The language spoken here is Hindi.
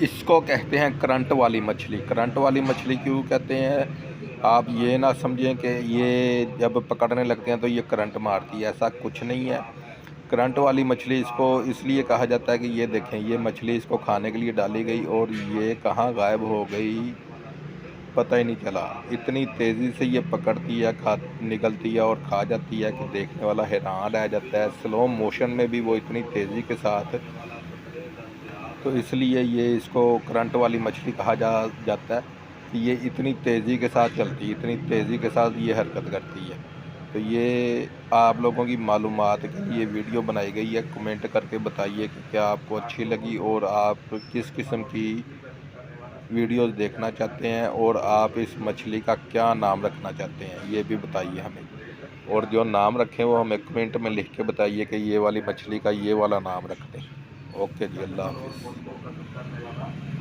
इसको कहते हैं करंट वाली मछली। करंट वाली मछली क्यों कहते हैं, आप ये ना समझें कि ये जब पकड़ने लगते हैं तो ये करंट मारती है, ऐसा कुछ नहीं है। करंट वाली मछली इसको इसलिए कहा जाता है कि ये देखें, ये मछली इसको खाने के लिए डाली गई और ये कहाँ गायब हो गई पता ही नहीं चला। इतनी तेज़ी से ये पकड़ती है, खा निगलती है और खा जाती है कि देखने वाला हैरान रह जाता है। स्लो मोशन में भी वो इतनी तेज़ी के साथ, तो इसलिए ये इसको करंट वाली मछली कहा जाता है कि ये इतनी तेज़ी के साथ चलती है, इतनी तेज़ी के साथ ये हरकत करती है। तो ये आप लोगों की मालूमात के लिए वीडियो बनाई गई है। कमेंट करके बताइए कि क्या आपको अच्छी लगी और आप किस किस्म की वीडियोस देखना चाहते हैं और आप इस मछली का क्या नाम रखना चाहते हैं, ये भी बताइए हमें। और जो नाम रखें वो हमें कमेंट में लिख के बताइए कि ये वाली मछली का ये वाला नाम रख दें। ओके जी, अल्लाह हाफिज़।